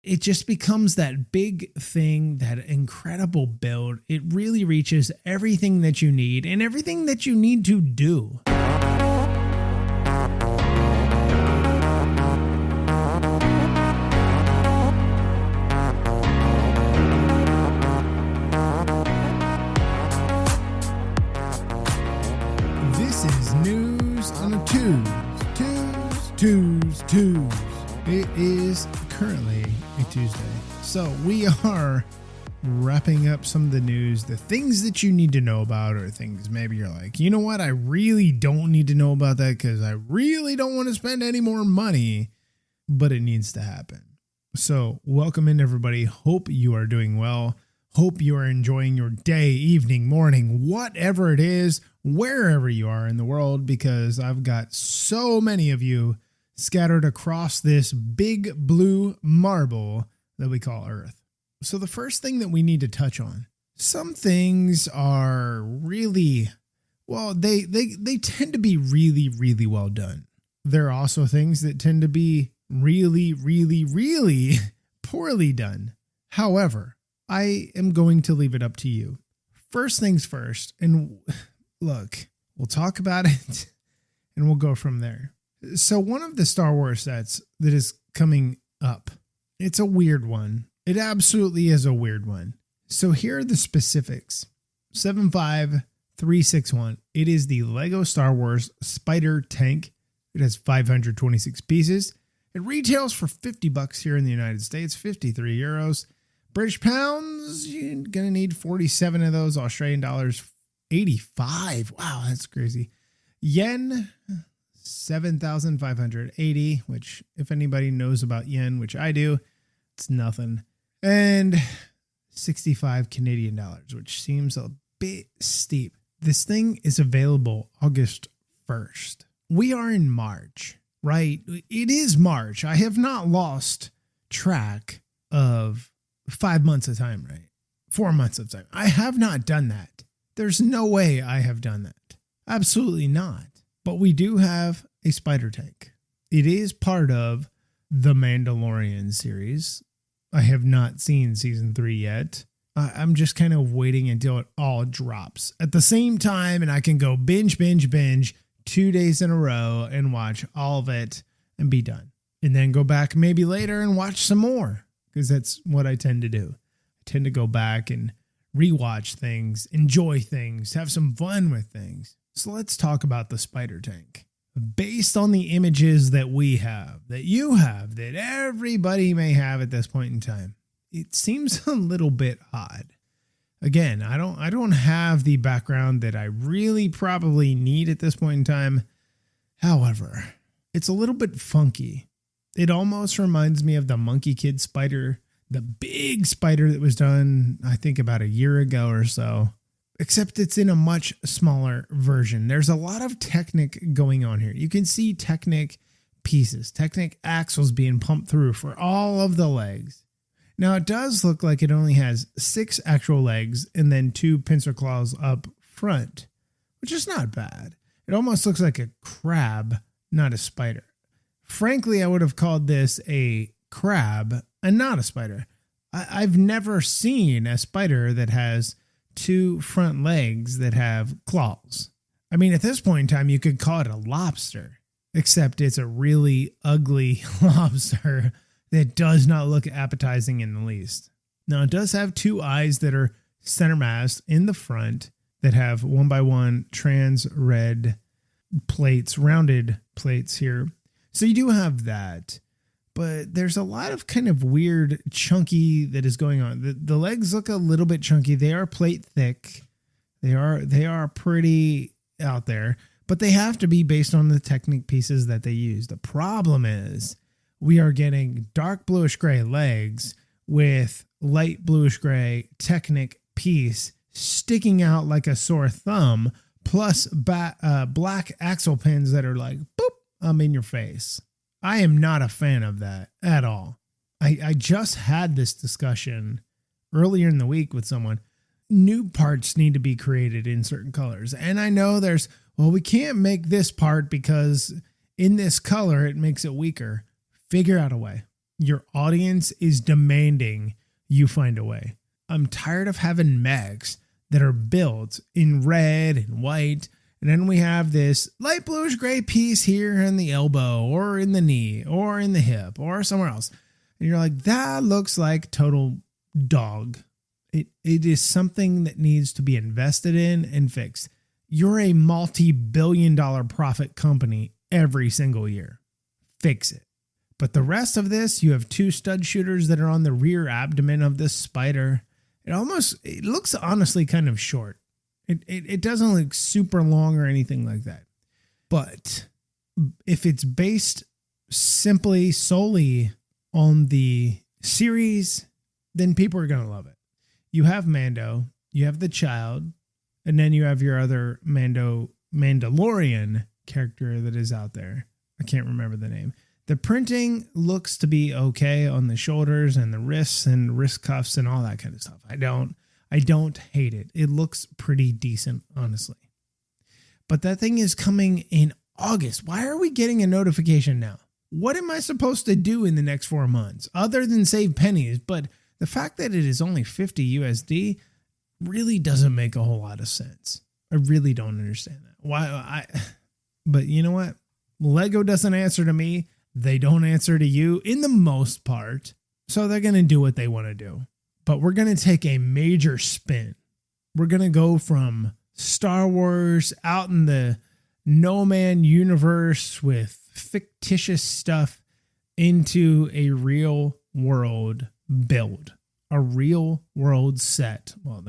it just becomes that big thing, that incredible build. It really reaches everything that you need and everything that you need to do. This is News on a Tues. It is currently a Tuesday, so we are wrapping up some of the news, the things that you need to know about, or things maybe you're like, you know what, I really don't need to know about that because I really don't want to spend any more money, but it needs to happen. So welcome in, everybody. Hope you are doing well. Hope you are enjoying your day, evening, morning, whatever it is, wherever you are in the world, because I've got so many of you scattered across this big blue marble that we call Earth. So the first thing that we need to touch on, some things are really, well, they tend to be really, really well done. There are also things that tend to be really, really, really poorly done. However, I am going to leave it up to you. First things first, and look, we'll talk about it and we'll go from there. So one of the Star Wars sets that is coming up, it's a weird one. It absolutely is a weird one. So here are the specifics. 75361. It is the Lego Star Wars Spider Tank. It has 526 pieces. It retails for $50 here in the United States, 53 euros. British pounds, you're going to need 47 of those. Australian dollars, 85. Wow, that's crazy. Yen, 7,580, which if anybody knows about yen, which I do, it's nothing. And 65 Canadian dollars, which seems a bit steep. This thing is available August 1st. We are in March, right? It is March. I have not lost track of 5 months of time, right? 4 months of time. I have not done that. There's no way I have done that. Absolutely not. But we do have a spider tank. It is part of the Mandalorian series. I have not seen season 3 yet. I'm just kind of waiting until it all drops at the same time, and I can go binge 2 days in a row and watch all of it and be done. And then go back maybe later and watch some more, because that's what I tend to do. I tend to go back and rewatch things, enjoy things, have some fun with things. So let's talk about the spider tank. Based on the images that we have, that you have, that everybody may have at this point in time, it seems a little bit odd. Again, I don't have the background that I really probably need at this point in time. However, it's a little bit funky. It almost reminds me of the Monkey Kid spider, the big spider that was done, I think, about a year ago or so. Except it's in a much smaller version. There's a lot of Technic going on here. You can see Technic pieces, Technic axles being pumped through for all of the legs. Now it does look like it only has 6 actual legs and then 2 pincer claws up front, which is not bad. It almost looks like a crab, not a spider. Frankly, I would have called this a crab and not a spider. I've never seen a spider that has 2 front legs that have claws. I mean, at this point in time, you could call it a lobster, except it's a really ugly lobster that does not look appetizing in the least. Now, it does have 2 eyes that are center masked in the front that have 1x1 trans red plates, rounded plates here. So you do have that. But there's a lot of kind of weird chunky that is going on. The legs look a little bit chunky. They are plate thick. They are pretty out there, but they have to be based on the Technic pieces that they use. The problem is we are getting dark bluish gray legs with light bluish gray Technic piece sticking out like a sore thumb, plus black axle pins that are like, boop, I'm in your face. I am not a fan of that at all. I just had this discussion earlier in the week with someone. New parts need to be created in certain colors. And I know we can't make this part because in this color, it makes it weaker. Figure out a way. Your audience is demanding you find a way. I'm tired of having mechs that are built in red and white, and then we have this light bluish gray piece here in the elbow or in the knee or in the hip or somewhere else. And you're like, that looks like total dog. It is something that needs to be invested in and fixed. You're a multi-billion-dollar profit company every single year. Fix it. But the rest of this, you have 2 stud shooters that are on the rear abdomen of this spider. It looks honestly kind of short. It doesn't look super long or anything like that. But if it's based solely on the series, then people are going to love it. You have Mando, you have the child, and then you have your other Mandalorian character that is out there. I can't remember the name. The printing looks to be okay on the shoulders and the wrists and wrist cuffs and all that kind of stuff. I don't hate it. It looks pretty decent, honestly. But that thing is coming in August. Why are we getting a notification now? What am I supposed to do in the next 4 months other than save pennies? But the fact that it is only 50 USD really doesn't make a whole lot of sense. I really don't understand that. But you know what? Lego doesn't answer to me. They don't answer to you in the most part. So they're going to do what they want to do. But we're going to take a major spin. We're going to go from Star Wars out in the no man universe with fictitious stuff into a real world build, a real world set. Well,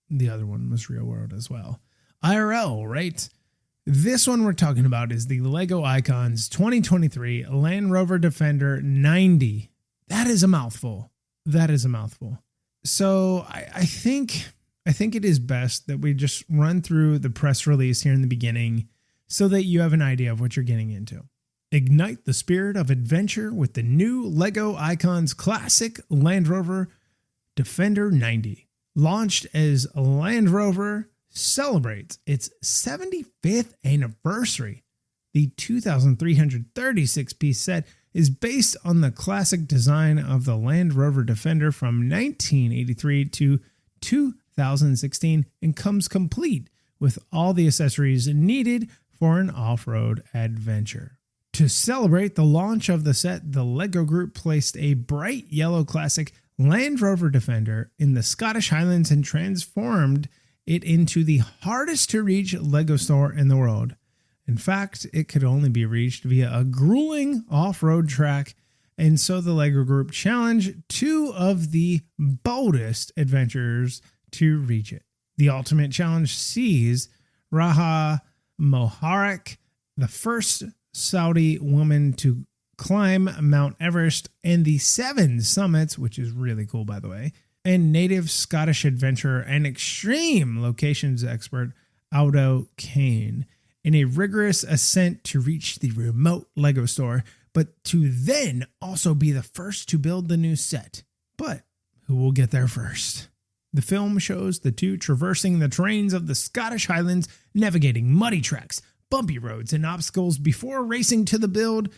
the other one was real world as well. IRL, right? This one we're talking about is the Lego Icons 2023 Land Rover Defender 90. That is a mouthful. So I think it is best that we just run through the press release here in the beginning so that you have an idea of what you're getting into. Ignite the spirit of adventure with the new Lego Icons Classic Land Rover Defender 90. Launched as Land Rover celebrates its 75th anniversary. The 2,336-piece set is based on the classic design of the Land Rover Defender from 1983 to 2016 and comes complete with all the accessories needed for an off-road adventure. To celebrate the launch of the set, the Lego Group placed a bright yellow classic Land Rover Defender in the Scottish Highlands and transformed it into the hardest to reach Lego store in the world. In fact, it could only be reached via a grueling off-road track, and so the Lego Group challenged 2 of the boldest adventurers to reach it. The Ultimate Challenge sees Raha Moharek, the first Saudi woman to climb Mount Everest and the 7 summits, which is really cool, by the way, and native Scottish adventurer and extreme locations expert Aldo Kane in a rigorous ascent to reach the remote Lego store, but to then also be the first to build the new set. But who will get there first? The film shows the 2 traversing the terrains of the Scottish Highlands, navigating muddy tracks, bumpy roads, and obstacles before racing to the build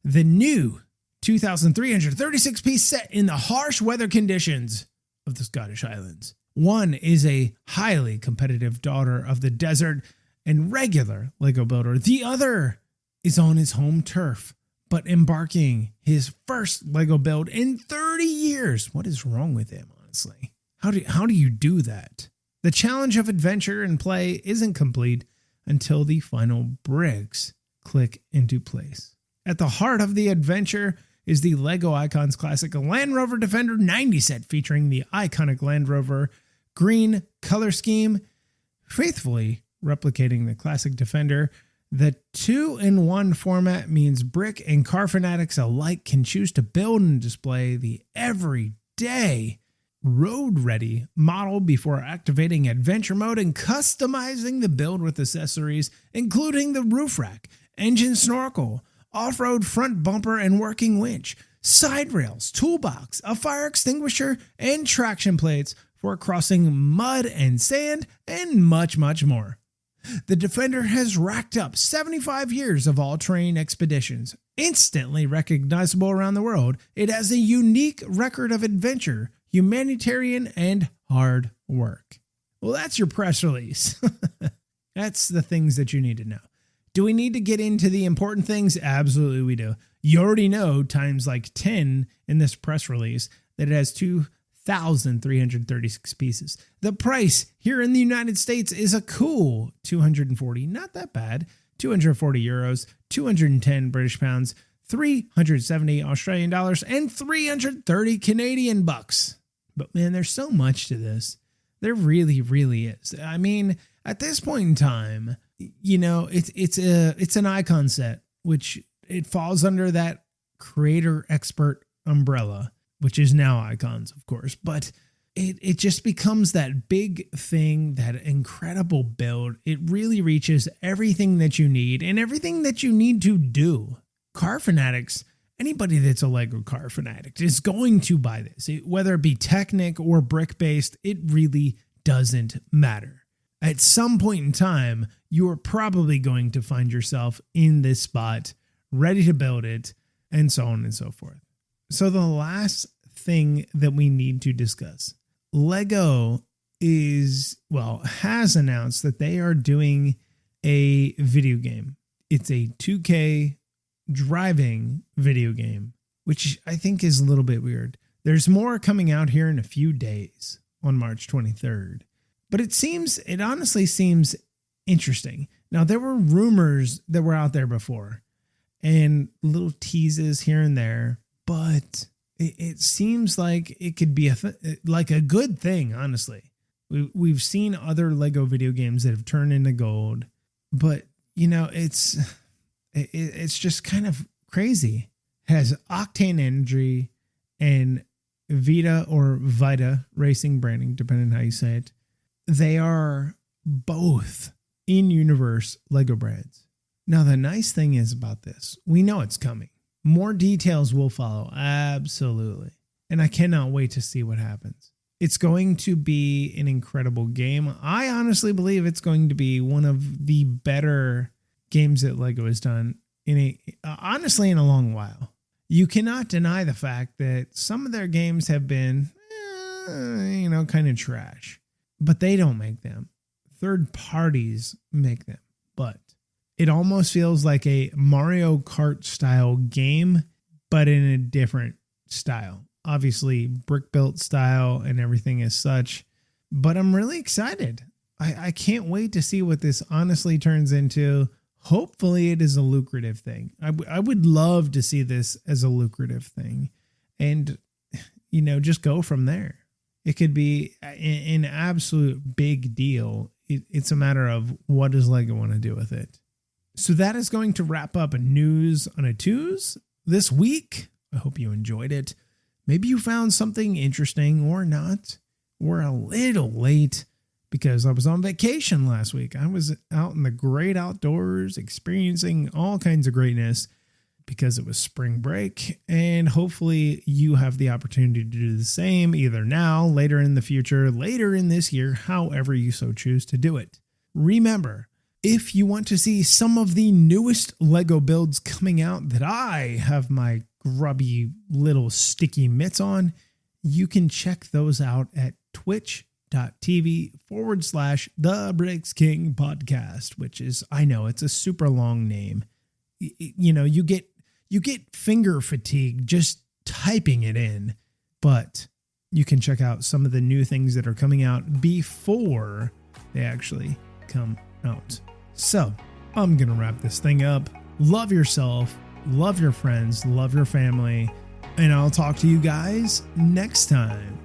the new 2,336-piece set in the harsh weather conditions of the Scottish Highlands. One is a highly competitive daughter of the desert and regular Lego builder. The other is on his home turf, but embarking his first Lego build in 30 years. What is wrong with him, honestly? How do you do that? The challenge of adventure and play isn't complete until the final bricks click into place. At the heart of the adventure is the Lego Icons Classic Land Rover Defender 90 set, featuring the iconic Land Rover green color scheme, faithfully replicating the classic Defender. The 2-in-1 format means brick and car fanatics alike can choose to build and display the everyday road-ready model before activating adventure mode and customizing the build with accessories, including the roof rack, engine snorkel, off-road front bumper and working winch, side rails, toolbox, a fire extinguisher, and traction plates for crossing mud and sand, and much, much more. The Defender has racked up 75 years of all-terrain expeditions. Instantly recognizable around the world, it has a unique record of adventure, humanitarian, and hard work. Well, that's your press release. That's the things that you need to know. Do we need to get into the important things? Absolutely we do. You already know times like 10 in this press release that it has 2,336 pieces. The price here in the United States is a cool 240, not that bad, 240 euros, 210 British pounds, 370 Australian dollars, and 330 Canadian bucks. But man, there's so much to this. There really, really is. I mean, at this point in time, you know, it's an icon set, which it falls under that creator expert umbrella, which is now icons, of course, but it just becomes that big thing, that incredible build. It really reaches everything that you need and everything that you need to do. Car fanatics, anybody that's a Lego car fanatic is going to buy this, whether it be Technic or brick-based, it really doesn't matter. At some point in time, you are probably going to find yourself in this spot, ready to build it, and so on and so forth. So the last thing that we need to discuss, Lego has announced that they are doing a video game. It's a 2K driving video game, which I think is a little bit weird. There's more coming out here in a few days on March 23rd, but it honestly seems interesting. Now, there were rumors that were out there before and little teases here and there, but it seems like it could be a good thing, honestly. We've seen other Lego video games that have turned into gold, but you know, it's just kind of crazy. It has Octane Energy and Vita Racing branding, depending on how you say it. They are both in-universe Lego brands. Now, the nice thing is about this, we know it's coming. More details will follow, absolutely. And I cannot wait to see what happens. It's going to be an incredible game. I honestly believe it's going to be one of the better games that Lego has done in a long while. You cannot deny the fact that some of their games have been, kind of trash, but they don't make them. Third parties make them, but it almost feels like a Mario Kart style game, but in a different style. Obviously, brick built style and everything as such, but I'm really excited. I can't wait to see what this honestly turns into. Hopefully it is a lucrative thing. I would love to see this as a lucrative thing and, just go from there. It could be an absolute big deal. It's a matter of what does Lego want to do with it. So that is going to wrap up news on a Tues this week. I hope you enjoyed it. Maybe you found something interesting or not. We're a little late because I was on vacation last week. I was out in the great outdoors, experiencing all kinds of greatness because it was spring break. And hopefully you have the opportunity to do the same either now, later in the future, later in this year, however you so choose to do it. Remember, if you want to see some of the newest Lego builds coming out that I have my grubby little sticky mitts on, you can check those out at twitch.tv/The Bricks King Podcast, which is, I know it's a super long name. You get finger fatigue just typing it in, but you can check out some of the new things that are coming out before they actually come out. So I'm going to wrap this thing up. Love yourself, love your friends, love your family, and I'll talk to you guys next time.